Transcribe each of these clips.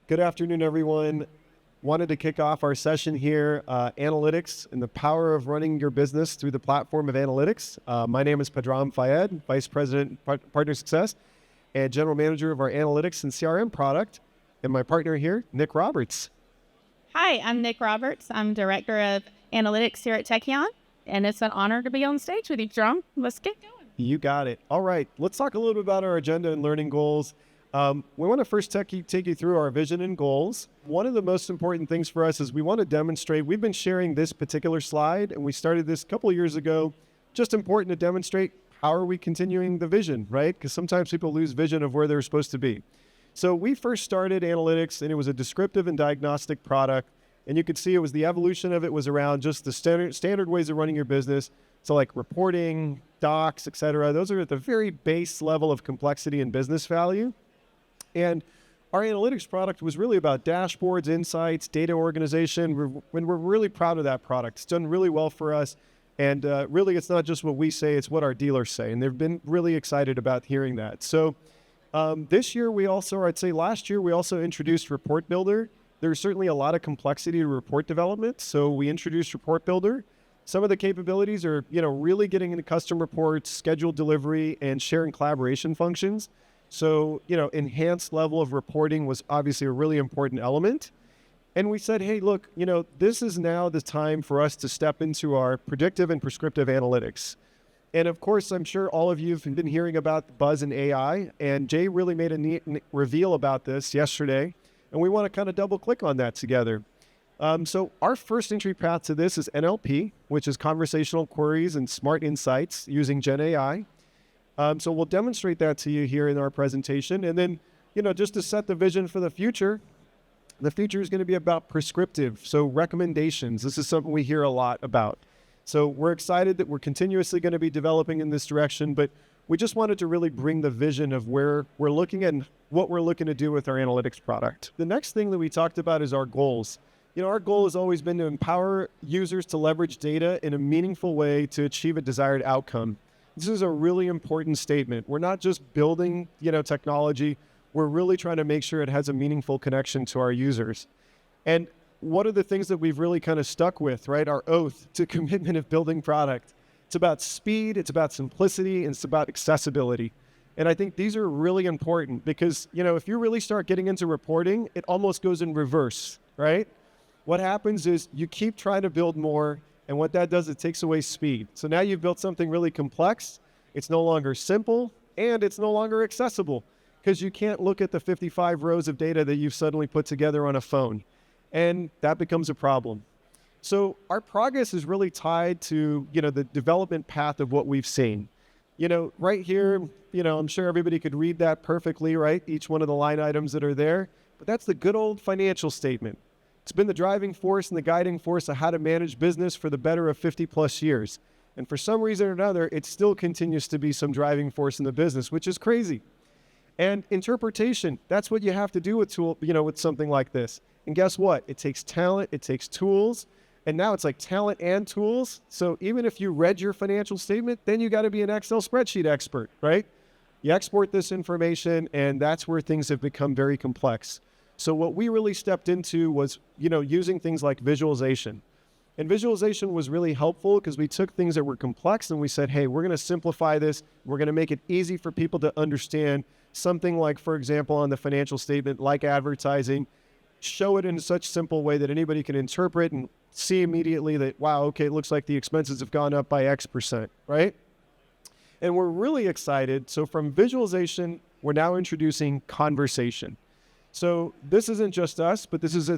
Good afternoon, everyone. Wanted to kick off our session here, analytics and the power of running your business through the platform of analytics. My name is Padram Fayed, Vice President, Partner Success, and General Manager of our Analytics and CRM product. And my partner here, Nick Roberts. Hi, I'm Nick Roberts. I'm Director of Analytics here at Tekion, and it's an honor to be on stage with you, John. Let's get going. You got it. All right, let's talk a little bit about our agenda and learning goals. We want to first take you through our vision and goals. One of the most important things for us is we want to demonstrate, we've been sharing this particular slide, and we started this a couple of years ago, just important to demonstrate how are we continuing the vision, right? Because sometimes people lose vision of where they're supposed to be. So we first started analytics, and it was a descriptive and diagnostic product, and you could see it was the evolution of it was around just the standard ways of running your business. So like reporting, docs, et cetera. Those are at the very base level of complexity and business value. And our analytics product was really about dashboards, insights, data organization. We're really proud of that product. It's done really well for us. And really, it's not just what we say, it's what our dealers say. And they've been really excited about hearing that. So this year, I'd say last year, we also introduced Report Builder. There's certainly a lot of complexity to report development. So we introduced Report Builder. Some of the capabilities are, really getting into custom reports, scheduled delivery, and sharing collaboration functions. So, enhanced level of reporting was obviously a really important element. And we said, hey, look, this is now the time for us to step into our predictive and prescriptive analytics. And of course, I'm sure all of you have been hearing about the buzz in AI, and Jay really made a neat reveal about this yesterday. And we want to kind of double click on that together. So our first entry path to this is NLP, which is conversational queries and smart insights using Gen AI. So we'll demonstrate that to you here in our presentation. And then, just to set the vision for the future is going to be about prescriptive. So recommendations, this is something we hear a lot about. So we're excited that we're continuously going to be developing in this direction, but we just wanted to really bring the vision of where we're looking at and what we're looking to do with our analytics product. The next thing that we talked about is our goals. Our goal has always been to empower users to leverage data in a meaningful way to achieve a desired outcome. This is a really important statement. We're not just building, technology. We're really trying to make sure it has a meaningful connection to our users. And what are the things that we've really kind of stuck with, right? Our oath to commitment of building product. It's about speed, it's about simplicity, and it's about accessibility. And I think these are really important because, if you really start getting into reporting, it almost goes in reverse, right? What happens is you keep trying to build more, and what that does, it takes away speed. So now you've built something really complex. It's no longer simple, and it's no longer accessible because you can't look at the 55 rows of data that you've suddenly put together on a phone. And that becomes a problem. So our progress is really tied to, the development path of what we've seen. Right here, I'm sure everybody could read that perfectly, right? Each one of the line items that are there. But that's the good old financial statement. It's been the driving force and the guiding force of how to manage business for the better of 50 plus years. And for some reason or another, it still continues to be some driving force in the business, which is crazy. And interpretation, that's what you have to do with with something like this. And guess what? It takes talent, it takes tools, and now it's like talent and tools. So even if you read your financial statement, then you got to be an Excel spreadsheet expert, right? You export this information, and that's where things have become very complex. So what we really stepped into was, using things like visualization. And visualization was really helpful because we took things that were complex and we said, hey, we're going to simplify this. We're going to make it easy for people to understand something like, for example, on the financial statement, like advertising, show it in such simple way that anybody can interpret and see immediately that, wow, okay, it looks like the expenses have gone up by X%, right? And we're really excited. So from visualization, we're now introducing conversation. So this isn't just us, but this is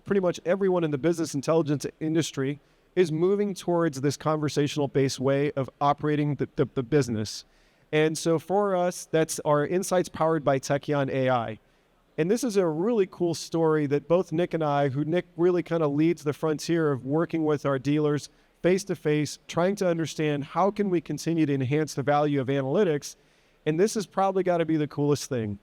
pretty much everyone in the business intelligence industry is moving towards this conversational-based way of operating the business. And so for us, that's our insights powered by Tekion AI. And this is a really cool story that both Nick and I, who Nick really kind of leads the frontier of working with our dealers face-to-face, trying to understand how can we continue to enhance the value of analytics. And this has probably got to be the coolest thing.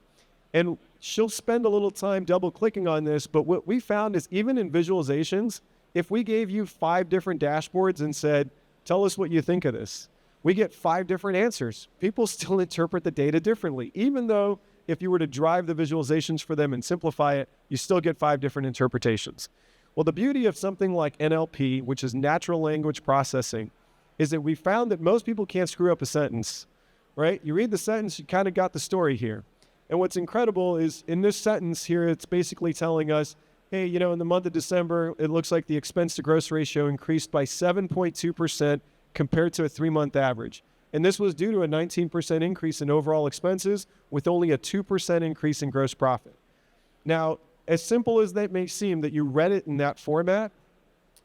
And she'll spend a little time double clicking on this, but what we found is even in visualizations, if we gave you 5 different dashboards and said, tell us what you think of this, we get 5 different answers. People still interpret the data differently, even though if you were to drive the visualizations for them and simplify it, you still get 5 different interpretations. Well, the beauty of something like NLP, which is natural language processing, is that we found that most people can't screw up a sentence, right? You read the sentence, you kind of got the story here. And what's incredible is in this sentence here, it's basically telling us, hey, in the month of December, it looks like the expense to gross ratio increased by 7.2% compared to a 3-month average. And this was due to a 19% increase in overall expenses with only a 2% increase in gross profit. Now, as simple as that may seem that you read it in that format,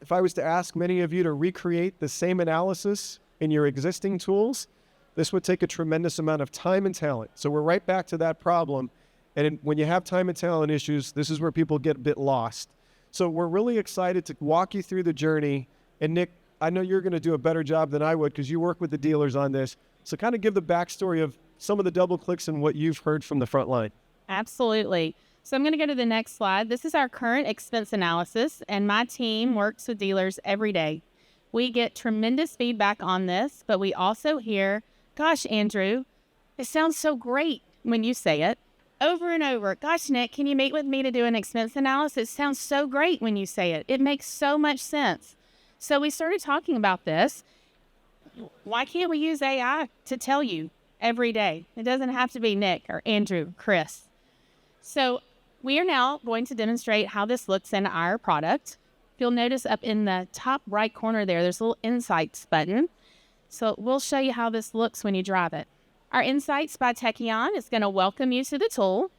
if I was to ask many of you to recreate the same analysis in your existing tools, this would take a tremendous amount of time and talent. So we're right back to that problem. And when you have time and talent issues, this is where people get a bit lost. So we're really excited to walk you through the journey. And Nick, I know you're going to do a better job than I would because you work with the dealers on this. So kind of give the backstory of some of the double clicks and what you've heard from the front line. Absolutely. So I'm going to go to the next slide. This is our current expense analysis, and my team works with dealers every day. We get tremendous feedback on this, but we also hear, gosh, Andrew, it sounds so great when you say it. Over and over, gosh, Nick, can you meet with me to do an expense analysis? It sounds so great when you say it. It makes so much sense. So we started talking about this. Why can't we use AI to tell you every day? It doesn't have to be Nick or Andrew, Chris. So we are now going to demonstrate how this looks in our product. You'll notice up in the top right corner there's a little Insights button. So we'll show you how this looks when you drive it. Our Insights by Tekion is going to welcome you to the tool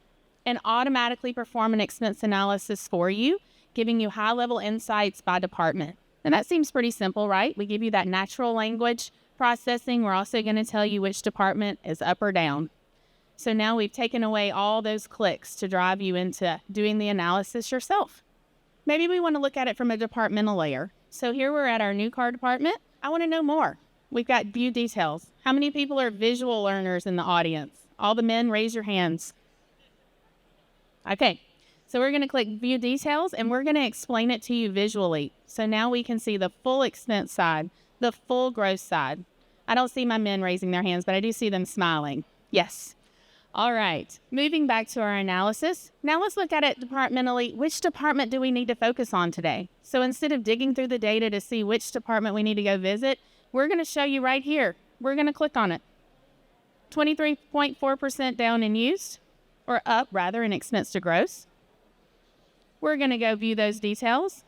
and automatically perform an expense analysis for you, giving you high-level insights by department. And that seems pretty simple, right? We give you that natural language processing. We're also going to tell you which department is up or down. So now we've taken away all those clicks to drive you into doing the analysis yourself. Maybe we want to look at it from a departmental layer. So here we're at our new car department. I want to know more. We've got view details. How many people are visual learners in the audience? All the men, raise your hands. Okay, so we're going to click view details and we're going to explain it to you visually. So now we can see the full expense side, the full gross side. I don't see my men raising their hands, but I do see them smiling. Yes. All right, moving back to our analysis. Now let's look at it departmentally. Which department do we need to focus on today? So instead of digging through the data to see which department we need to go visit, we're going to show you right here. We're going to click on it. 23.4% down in used, or up rather, in expense to gross. We're going to go view those details.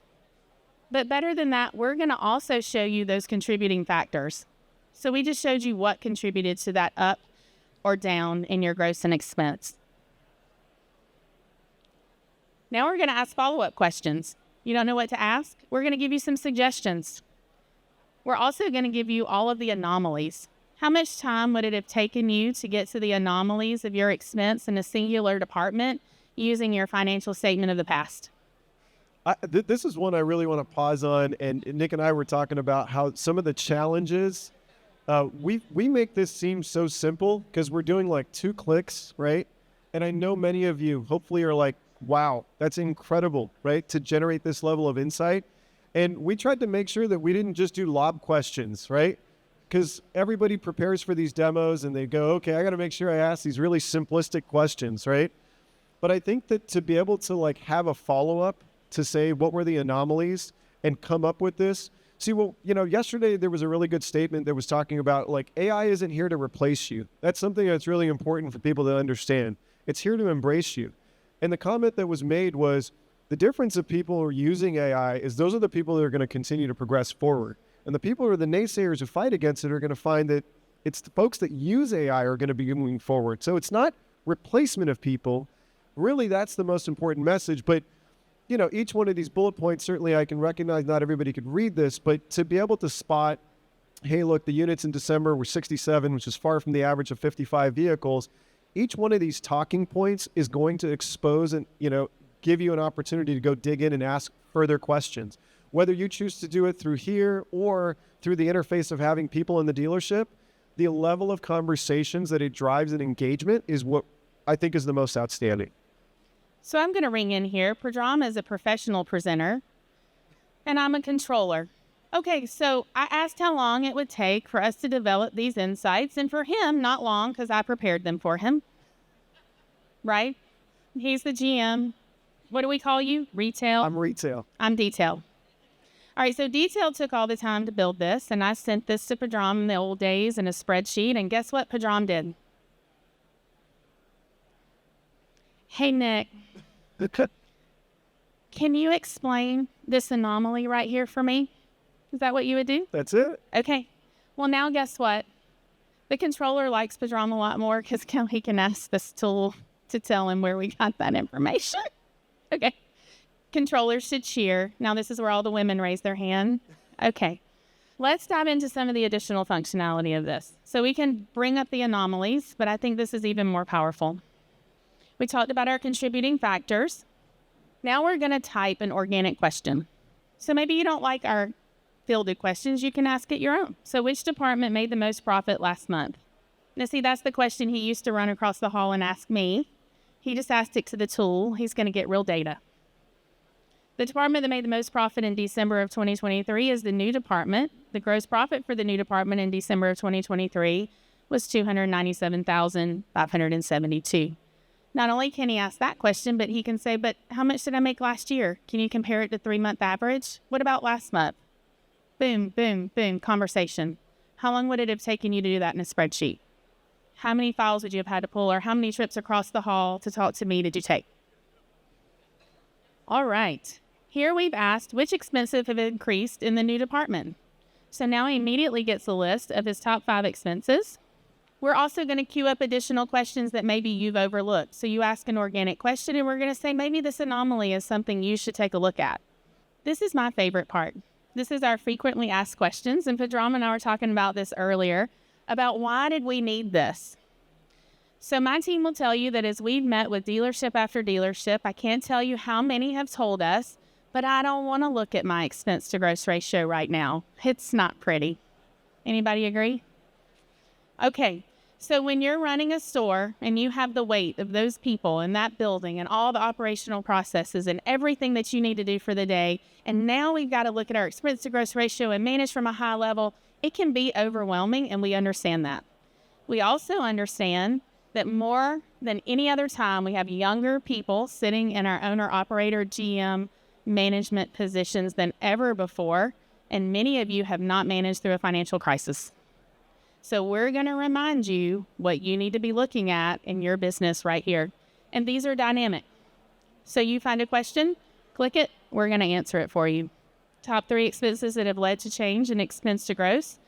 But better than that, we're going to also show you those contributing factors. So we just showed you what contributed to that up or down in your gross and expense. Now we're going to ask follow-up questions. You don't know what to ask? We're going to give you some suggestions. We're also going to give you all of the anomalies. How much time would it have taken you to get to the anomalies of your expense in a singular department using your financial statement of the past? This is one I really want to pause on. And Nick and I were talking about how some of the challenges, we make this seem so simple because we're doing like 2 clicks, right? And I know many of you hopefully are like, wow, that's incredible, right? To generate this level of insight. And we tried to make sure that we didn't just do lob questions, right? Because everybody prepares for these demos and they go, okay, I got to make sure I ask these really simplistic questions, right? But I think that to be able to like have a follow-up to say what were the anomalies and come up with this. See, well, yesterday there was a really good statement that was talking about like AI isn't here to replace you. That's something that's really important for people to understand. It's here to embrace you. And the comment that was made was, the difference of people who are using AI is those are the people that are going to continue to progress forward. And the people who are the naysayers who fight against it are going to find that it's the folks that use AI are going to be moving forward. So it's not replacement of people. Really, that's the most important message. But, each one of these bullet points, certainly I can recognize not everybody could read this, but to be able to spot, hey, look, the units in December were 67, which is far from the average of 55 vehicles. Each one of these talking points is going to expose and, give you an opportunity to go dig in and ask further questions. Whether you choose to do it through here or through the interface of having people in the dealership, the level of conversations that it drives and engagement is what I think is the most outstanding. So I'm going to ring in here. Pradram is a professional presenter, and I'm a controller. Okay, so I asked how long it would take for us to develop these insights, and for him, not long, because I prepared them for him. right? He's the GM. What do we call you? Retail? I'm retail. I'm detail. All right, so detail took all the time to build this, and I sent this to Padram in the old days in a spreadsheet, and guess what Padram did? Hey, Nick, can you explain this anomaly right here for me? Is that what you would do? That's it. Okay. Well, now guess what? The controller likes Padram a lot more because now he can ask this tool to tell him where we got that information. Okay. Controllers should cheer. Now this is where all the women raise their hand. Okay. Let's dive into some of the additional functionality of this. So we can bring up the anomalies, but I think this is even more powerful. We talked about our contributing factors. Now we're going to type an organic question. So maybe you don't like our fielded questions. You can ask it your own. So which department made the most profit last month? Now see, that's the question he used to run across the hall and ask me. He just asked it to the tool. He's going to get real data. The department that made the most profit in December of 2023 is the new department. The gross profit for the new department in December of 2023 was $297,572. Not only can he ask that question, but he can say, but how much did I make last year? Can you compare it to 3-month average? What about last month? Boom, boom, boom, conversation. How long would it have taken you to do that in a spreadsheet? How many files would you have had to pull, or how many trips across the hall to talk to me did you take? All right. Here we've asked which expenses have increased in the new department. So now he immediately gets a list of his top 5 expenses. We're also going to queue up additional questions that maybe you've overlooked. So you ask an organic question and we're going to say maybe this anomaly is something you should take a look at. This is my favorite part. This is our frequently asked questions, and Padram and I were talking about this earlier, about why did we need this? So my team will tell you that as we've met with dealership after dealership, I can't tell you how many have told us, but I don't want to look at my expense to gross ratio right now. It's not pretty. Anybody agree? Okay, so when you're running a store and you have the weight of those people in that building and all the operational processes and everything that you need to do for the day, and now we've got to look at our expense to gross ratio and manage from a high level, it can be overwhelming, and we understand that. We also understand that more than any other time, we have younger people sitting in our owner-operator GM management positions than ever before, and many of you have not managed through a financial crisis. So we're going to remind you what you need to be looking at in your business right here. And these are dynamic. So you find a question, click it, we're going to answer it for you. Top 3 expenses that have led to change in expense to gross.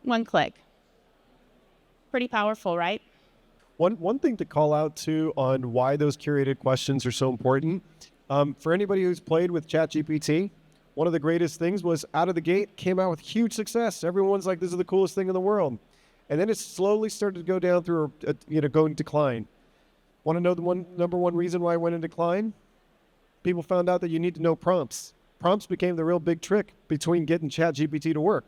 1 click. Pretty powerful, right? One thing to call out too on why those curated questions are so important. For anybody who's played with ChatGPT, one of the greatest things was out of the gate, came out with huge success. Everyone's like, this is the coolest thing in the world. And then it slowly started to go down through, go in decline. Want to know the number one reason why it went in decline? People found out that you need to know prompts. Prompts became the real big trick between getting ChatGPT to work.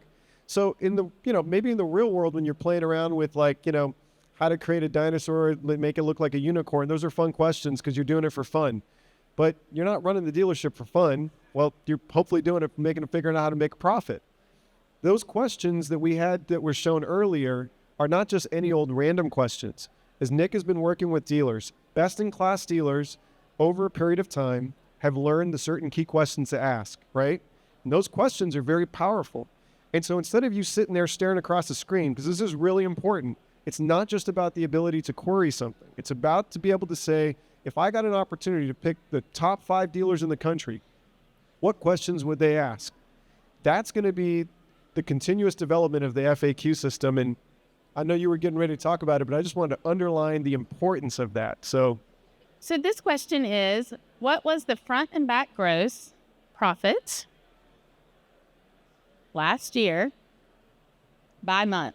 So in the, maybe in the real world when you're playing around with how to create a dinosaur, make it look like a unicorn, those are fun questions because you're doing it for fun. But you're not running the dealership for fun. Well, you're hopefully doing it, figuring out how to make a profit. Those questions that we had that were shown earlier are not just any old random questions. As Nick has been working with dealers, best-in-class dealers over a period of time have learned the certain key questions to ask, right? And those questions are very powerful. And so instead of you sitting there staring across the screen, because this is really important, it's not just about the ability to query something. It's about to be able to say, if I got an opportunity to pick the top 5 dealers in the country, what questions would they ask? That's going to be the continuous development of the FAQ system. And I know you were getting ready to talk about it, but I just wanted to underline the importance of that. So this question is, what was the front and back gross profit last year by month?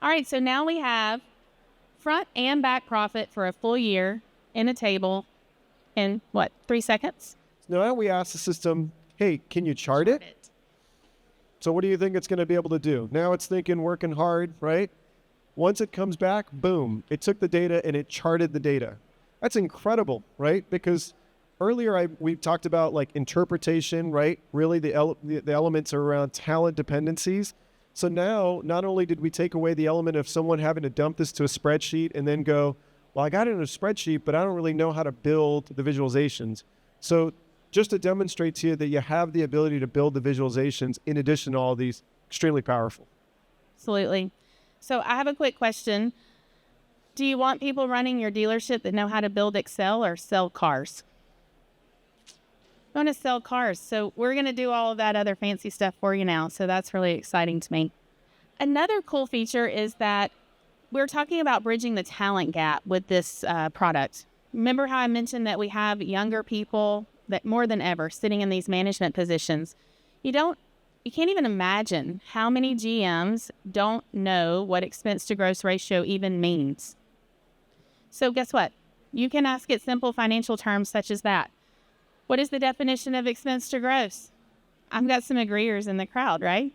All right, so now we have front and back profit for a full year in a table in 3 seconds? Now we ask the system, hey, can you chart it? So what do you think it's going to be able to do? Now it's thinking, working hard, right? Once it comes back, boom, it took the data and it charted the data. That's incredible, right? Because earlier we talked about interpretation, right? Really the elements are around talent dependencies. So now, not only did we take away the element of someone having to dump this to a spreadsheet and then go, well, I got it in a spreadsheet, but I don't really know how to build the visualizations. So just to demonstrate to you that you have the ability to build the visualizations in addition to all these, extremely powerful. Absolutely. So I have a quick question. Do you want people running your dealership that know how to build Excel or sell cars? I want to sell cars. So we're going to do all of that other fancy stuff for you now. So that's really exciting to me. Another cool feature is that we're talking about bridging the talent gap with this product. Remember how I mentioned that we have younger people that more than ever sitting in these management positions? You can't even imagine how many GMs don't know what expense to gross ratio even means. So guess what? You can ask it simple financial terms such as that. What is the definition of expense to gross? I've got some agreeers in the crowd, right?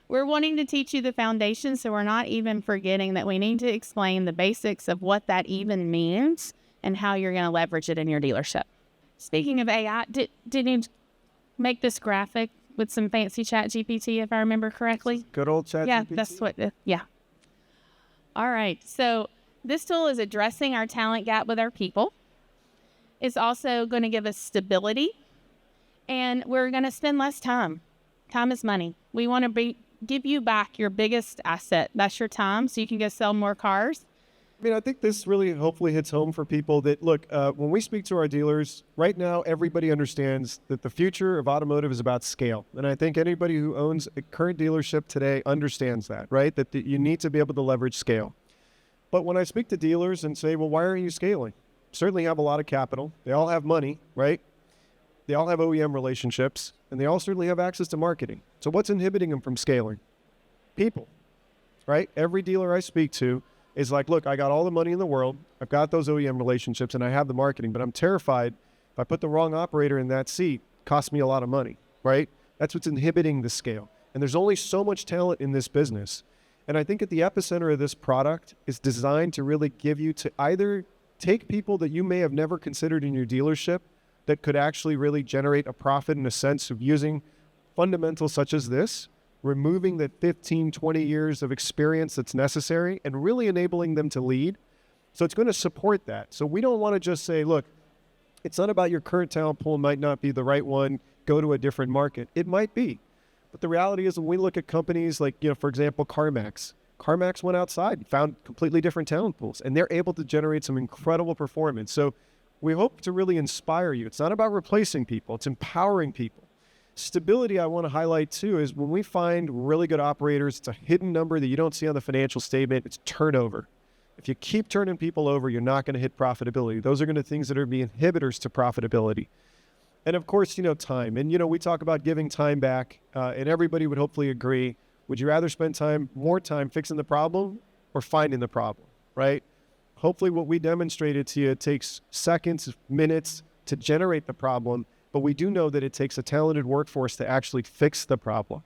We're wanting to teach you the foundation, so we're not even forgetting that we need to explain the basics of what that even means and how you're going to leverage it in your dealership. Speaking of AI, did you make this graphic with some fancy chat GPT, if I remember correctly? Good old chat Yeah, GPT? that's what, yeah. All right, so this tool is addressing our talent gap with our people. It's also going to give us stability, and we're going to spend less time. Time is money. We want to give you back your biggest asset. That's your time, so you can go sell more cars. I mean, I think this really hopefully hits home for people that, look, when we speak to our dealers, right now, everybody understands that the future of automotive is about scale. And I think anybody who owns a current dealership today understands that, right? That you need to be able to leverage scale. But when I speak to dealers and say, well, why aren't you scaling? Certainly have a lot of capital. They all have money, right? They all have OEM relationships, and they all certainly have access to marketing. So what's inhibiting them from scaling? People, right? Every dealer I speak to is like, look, I got all the money in the world. I've got those OEM relationships, and I have the marketing, but I'm terrified if I put the wrong operator in that seat, it costs me a lot of money, right? That's what's inhibiting the scale. And there's only so much talent in this business. And I think at the epicenter of this product is designed to really give you to either take people that you may have never considered in your dealership that could actually really generate a profit in a sense of using fundamentals such as this, removing the 15, 20 years of experience that's necessary and really enabling them to lead. So it's going to support that. So we don't want to just say, look, it's not about your current talent pool might not be the right one, go to a different market. It might be. But the reality is when we look at companies like, for example, CarMax went outside and found completely different talent pools, and they're able to generate some incredible performance. So we hope to really inspire you. It's not about replacing people. It's empowering people. Stability, I want to highlight too, is when we find really good operators, it's a hidden number that you don't see on the financial statement. It's turnover. If you keep turning people over, you're not going to hit profitability. Those are going to be things that are the inhibitors to profitability. And of course, time. And, we talk about giving time back, and everybody would hopefully agree. Would you rather spend more time fixing the problem or finding the problem, right? Hopefully what we demonstrated to you, it takes seconds, minutes to generate the problem, but we do know that it takes a talented workforce to actually fix the problem.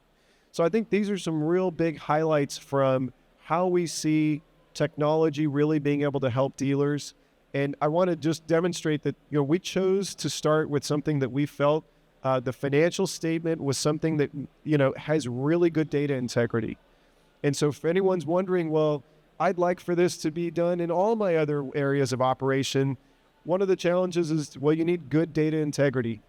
So I think these are some real big highlights from how we see technology really being able to help dealers. And I want to just demonstrate that, we chose to start with something that we felt the financial statement was something that, has really good data integrity. And so if anyone's wondering, well, I'd like for this to be done in all my other areas of operation, one of the challenges is, well, you need good data integrity.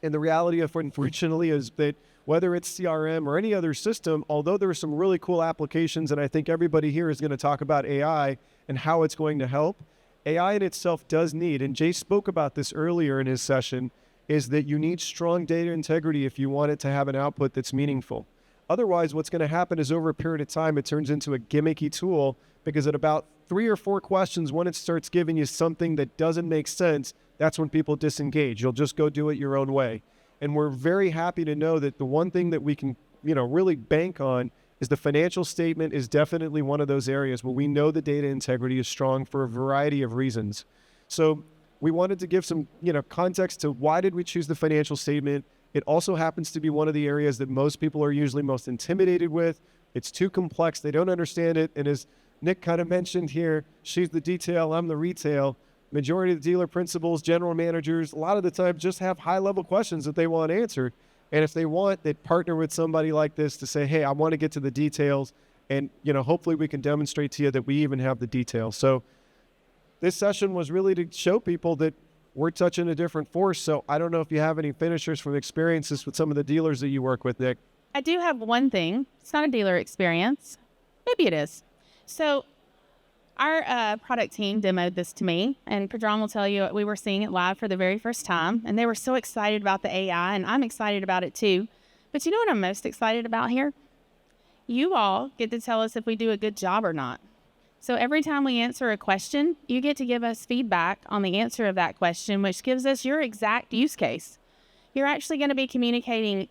And the reality of, unfortunately, is that whether it's CRM or any other system, although there are some really cool applications, and I think everybody here is going to talk about AI and how it's going to help, AI in itself does need, and Jay spoke about this earlier in his session, is that you need strong data integrity if you want it to have an output that's meaningful. Otherwise, what's going to happen is over a period of time, it turns into a gimmicky tool because at about 3 or 4 questions, when it starts giving you something that doesn't make sense, that's when people disengage. You'll just go do it your own way. And we're very happy to know that the one thing that we can, really bank on is the financial statement is definitely one of those areas where we know the data integrity is strong for a variety of reasons. So we wanted to give some, context to why did we choose the financial statement. It also happens to be one of the areas that most people are usually most intimidated with. It's too complex. They don't understand it. And as Nick kind of mentioned here, she's the detail, I'm the retail. Majority of the dealer principals, general managers, a lot of the time just have high-level questions that they want answered. And if they want, they partner with somebody like this to say, hey, I want to get to the details. And, hopefully we can demonstrate to you that we even have the details. So this session was really to show people that we're touching a different force. So I don't know if you have any finishers from experiences with some of the dealers that you work with, Nick. I do have one thing. It's not a dealer experience. Maybe it is. So our product team demoed this to me, and Padron will tell you we were seeing it live for the very first time, and they were so excited about the AI, and I'm excited about it too. But you know what I'm most excited about here? You all get to tell us if we do a good job or not. So every time we answer a question, you get to give us feedback on the answer of that question, which gives us your exact use case. You're actually going to be communicating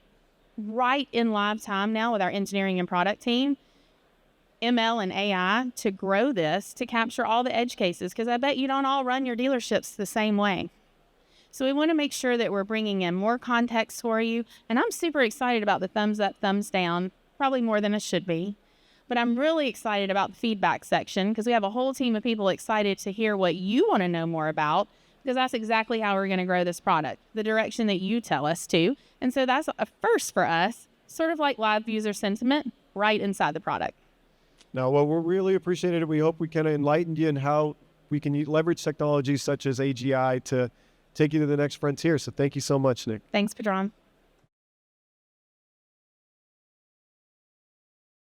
right in live time now with our engineering and product team, ML and AI, to grow this, to capture all the edge cases, because I bet you don't all run your dealerships the same way. So we want to make sure that we're bringing in more context for you. And I'm super excited about the thumbs up, thumbs down, probably more than it should be. But I'm really excited about the feedback section because we have a whole team of people excited to hear what you want to know more about, because that's exactly how we're going to grow this product, the direction that you tell us to. And so that's a first for us, sort of like live user sentiment right inside the product. Now, well, we're really appreciated it. We hope we kind of enlightened you in how we can leverage technologies such as AGI to take you to the next frontier. So thank you so much, Nick. Thanks, Padron.